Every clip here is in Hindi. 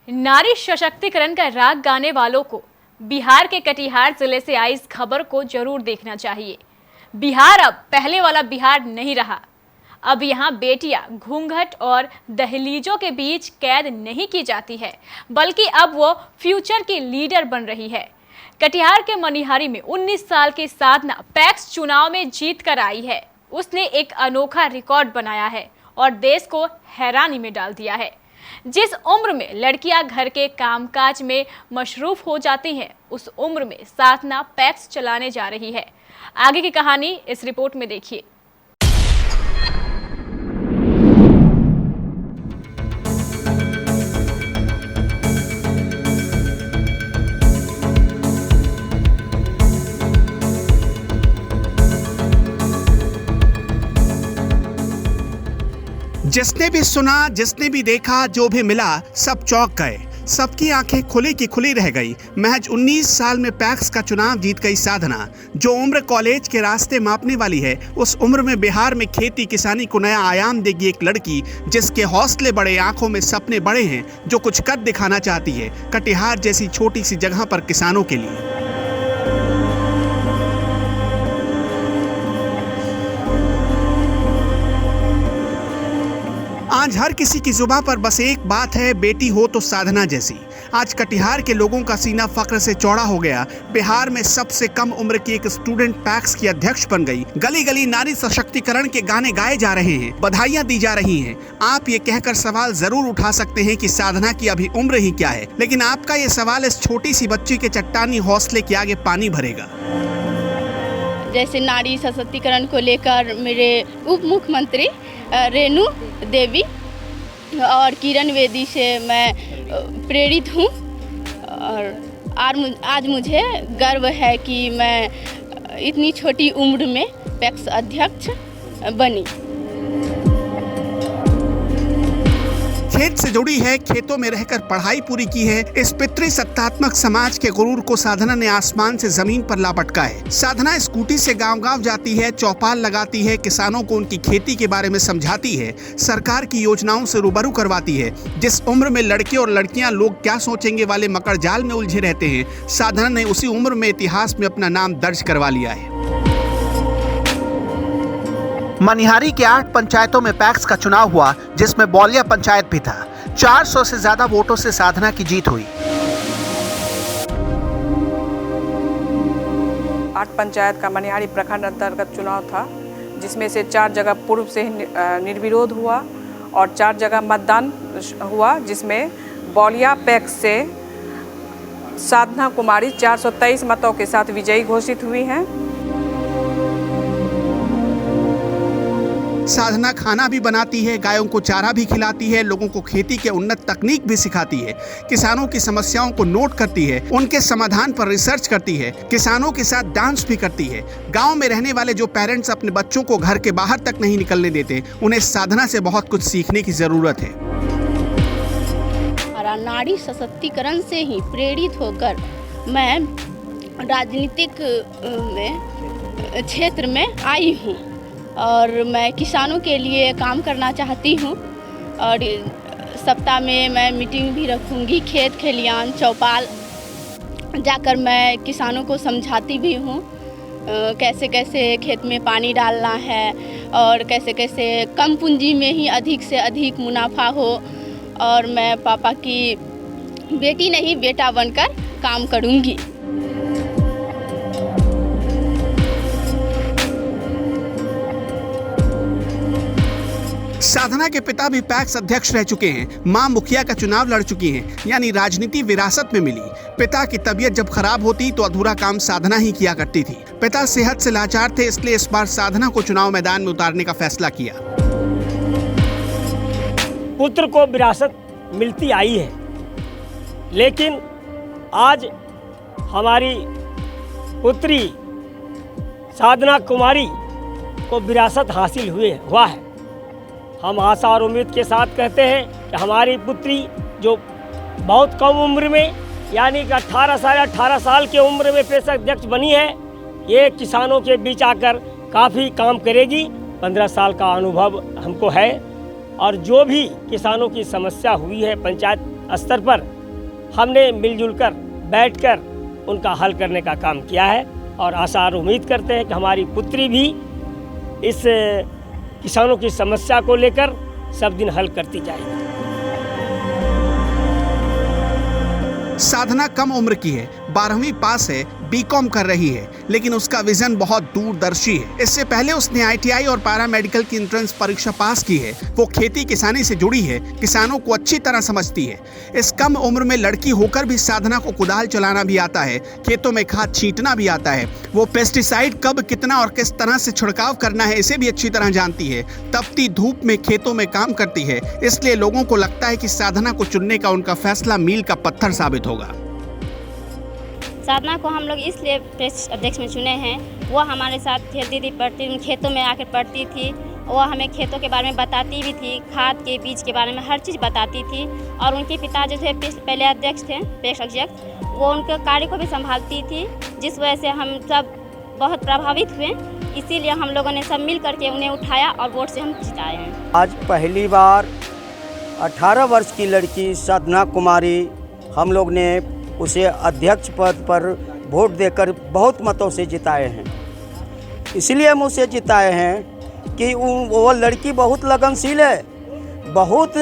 नारी सशक्तिकरण का राग गाने वालों को बिहार के कटिहार जिले से आई इस खबर को जरूर देखना चाहिए। बिहार अब पहले वाला बिहार नहीं रहा। अब यहाँ बेटियां घूंघट और दहलीजों के बीच कैद नहीं की जाती है, बल्कि अब वो फ्यूचर की लीडर बन रही है। कटिहार के मनिहारी में 19 साल की साधना पैक्स चुनाव में जीत कर आई है। उसने एक अनोखा रिकॉर्ड बनाया है और देश को हैरानी में डाल दिया है। जिस उम्र में लड़कियां घर के कामकाज में मशरूफ हो जाती हैं, उस उम्र में साधना पैक्स चलाने जा रही है। आगे की कहानी इस रिपोर्ट में देखिए। जिसने भी सुना, जिसने भी देखा, जो भी मिला, सब चौंक गए। सबकी आंखें खुली की खुली रह गई। महज 19 साल में पैक्स का चुनाव जीत गई साधना। जो उम्र कॉलेज के रास्ते मापने वाली है, उस उम्र में बिहार में खेती किसानी को नया आयाम देगी एक लड़की, जिसके हौसले बड़े, आंखों में सपने बड़े हैं, जो कुछ कर दिखाना चाहती है कटिहार जैसी छोटी सी जगह पर किसानों के लिए। आज हर किसी की जुबान पर बस एक बात है, बेटी हो तो साधना जैसी। आज कटिहार के लोगों का सीना फख्र से चौड़ा हो गया। बिहार में सबसे कम उम्र की एक स्टूडेंट पैक्स की अध्यक्ष बन गई। गली गली नारी सशक्तिकरण के गाने गाए जा रहे हैं, बधाइयां दी जा रही हैं। आप ये कहकर सवाल जरूर उठा सकते हैं कि साधना की अभी उम्र ही क्या है, लेकिन आपका ये सवाल इस छोटी सी बच्ची के चट्टानी हौसले के आगे पानी भरेगा। जैसे नारी सशक्तिकरण को लेकर मेरे उप मुख्यमंत्री रेणु देवी और किरण बेदी से मैं प्रेरित हूँ और आज मुझे गर्व है कि मैं इतनी छोटी उम्र में पैक्स अध्यक्ष बनी। खेत से जुड़ी है, खेतों में रहकर पढ़ाई पूरी की है। इस पितृ सत्तात्मक समाज के गुरूर को साधना ने आसमान से जमीन पर लापटका है। साधना स्कूटी से गांव-गांव जाती है, चौपाल लगाती है, किसानों को उनकी खेती के बारे में समझाती है, सरकार की योजनाओं से रूबरू करवाती है। जिस उम्र में लड़के और लड़कियां लोग क्या सोचेंगे वाले मकर जाल में उलझे रहते हैं, साधना ने उसी उम्र में इतिहास में अपना नाम दर्ज करवा लिया है। मनिहारी के 8 पंचायतों में पैक्स का चुनाव हुआ, जिसमें बौलिया पंचायत भी था। 400 से ज्यादा वोटों से साधना की जीत हुई। 8 पंचायत का मनिहारी प्रखंड अंतर्गत चुनाव था, जिसमें से 4 जगह पूर्व से निर्विरोध हुआ और 4 जगह मतदान हुआ, जिसमें बौलिया पैक्स से साधना कुमारी 423 मतों के साथ विजयी घोषित हुई हैं। साधना खाना भी बनाती है, गायों को चारा भी खिलाती है, लोगों को खेती के उन्नत तकनीक भी सिखाती है, किसानों की समस्याओं को नोट करती है, उनके समाधान पर रिसर्च करती है, किसानों के साथ डांस भी करती है। गांव में रहने वाले जो पेरेंट्स अपने बच्चों को घर के बाहर तक नहीं निकलने देते, उन्हें साधना से बहुत कुछ सीखने की जरूरत है। नारी सशक्तिकरण से ही प्रेरित होकर मैं राजनीतिक क्षेत्र में आई हूँ और मैं किसानों के लिए काम करना चाहती हूँ और सप्ताह में मैं मीटिंग भी रखूँगी। खेत खलियान चौपाल जाकर मैं किसानों को समझाती भी हूँ कैसे कैसे खेत में पानी डालना है और कैसे कैसे कम पूंजी में ही अधिक से अधिक मुनाफा हो। और मैं पापा की बेटी नहीं बेटा बनकर काम करूँगी। साधना के पिता भी पैक्स अध्यक्ष रह चुके हैं। मां मुखिया का चुनाव लड़ चुकी हैं, यानी राजनीति विरासत में मिली। पिता की तबीयत जब खराब होती तो अधूरा काम साधना ही किया करती थी। पिता सेहत से लाचार थे, इसलिए इस बार साधना को चुनाव मैदान में उतारने का फैसला किया। पुत्र को विरासत मिलती आई है, लेकिन आज हमारी पुत्री साधना कुमारी को विरासत हासिल हुआ है। हम आशा और उम्मीद के साथ कहते हैं कि हमारी पुत्री जो बहुत कम उम्र में, यानी कि 18 साल की उम्र में पैक्स अध्यक्ष बनी है, ये किसानों के बीच आकर काफ़ी काम करेगी। 15 साल का अनुभव हमको है और जो भी किसानों की समस्या हुई है पंचायत स्तर पर हमने मिलजुल कर बैठकर उनका हल करने का काम किया है और आशा और उम्मीद करते हैं कि हमारी पुत्री भी इस किसानों की समस्या को लेकर सब दिन हल करती जाएगी। साधना कम उम्र की है, 12वीं पास है, बीकॉम कर रही है, लेकिन उसका विजन बहुत दूरदर्शी है। इससे पहले उसने ITI और पैरामेडिकल की एंट्रेंस परीक्षा पास की है। वो खेती किसानी से जुड़ी है, किसानों को अच्छी तरह समझती है। इस कम उम्र में लड़की होकर भी साधना को कुदाल चलाना भी आता है, खेतों में खाद छींटना भी आता है। वो पेस्टिसाइड कब, कितना और किस तरह से छिड़काव करना है इसे भी अच्छी तरह जानती है। तपती धूप में खेतों में काम करती है, इसलिए लोगों को लगता है कि साधना को चुनने का उनका फैसला मील का पत्थर साबित होगा। साधना को हम लोग इसलिए प्रेस अध्यक्ष में चुने हैं, वो हमारे साथ खेलती थी, पढ़ती, खेतों में आकर पढ़ती थी। वो हमें खेतों के बारे में बताती भी थी, खाद के बीज के बारे में हर चीज़ बताती थी। और उनके पिता जो थे पहले अध्यक्ष थे, प्रेस अध्यक्ष, वो उनके कार्य को भी संभालती थी, जिस वजह से हम सब बहुत प्रभावित हुए। इसीलिए हम लोगों ने सब मिल करके उन्हें उठाया और वोट से हम जिताए हैं। आज पहली बार 18 वर्ष की लड़की साधना कुमारी, हम लोग ने उसे अध्यक्ष पद पर वोट देकर बहुत मतों से जिताए हैं। इसलिए हम उसे जिताए हैं कि वो लड़की बहुत लगनशील है, बहुत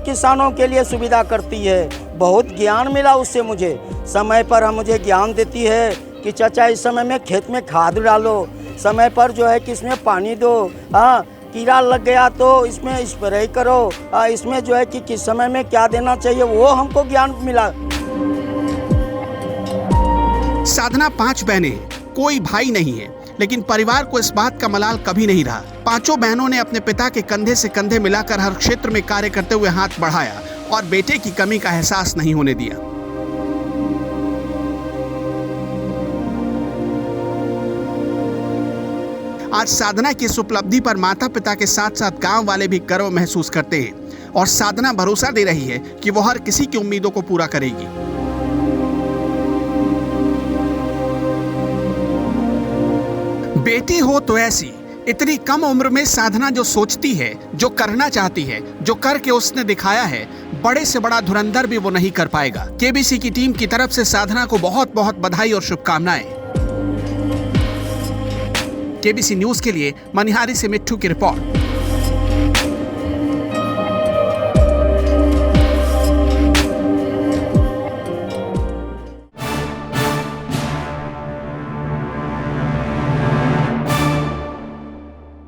किसानों के लिए सुविधा करती है, बहुत ज्ञान मिला उससे मुझे। समय पर हम मुझे ज्ञान देती है कि चाचा इस समय में खेत में खाद डालो, समय पर जो है कि इसमें पानी दो, हाँ कीड़ा लग गया तो इसमें स्प्रे करो, इसमें जो है कि किस समय में क्या देना चाहिए, वो हमको ज्ञान मिला। साधना 5 बहनें हैं, कोई भाई नहीं है, लेकिन परिवार को इस बात का मलाल कभी नहीं रहा। 5 बहनों ने अपने पिता के कंधे से कंधे मिलाकर हर क्षेत्र में कार्य करते हुए हाथ बढ़ाया और बेटे की कमी का एहसास नहीं होने दिया। आज साधना की इस उपलब्धि पर माता पिता के साथ साथ गांव वाले भी गर्व महसूस करते हैं और साधना भरोसा दे रही है कि वो हर किसी की उम्मीदों को पूरा करेगी। बेटी हो तो ऐसी, इतनी कम उम्र में साधना जो सोचती है, जो करना चाहती है, जो करके उसने दिखाया है, बड़े से बड़ा धुरंधर भी वो नहीं कर पाएगा। केबीसी की टीम की तरफ से साधना को बहुत बहुत बधाई और शुभकामनाएं। केबीसी न्यूज के लिए मनिहारी से मिट्ठू की रिपोर्ट।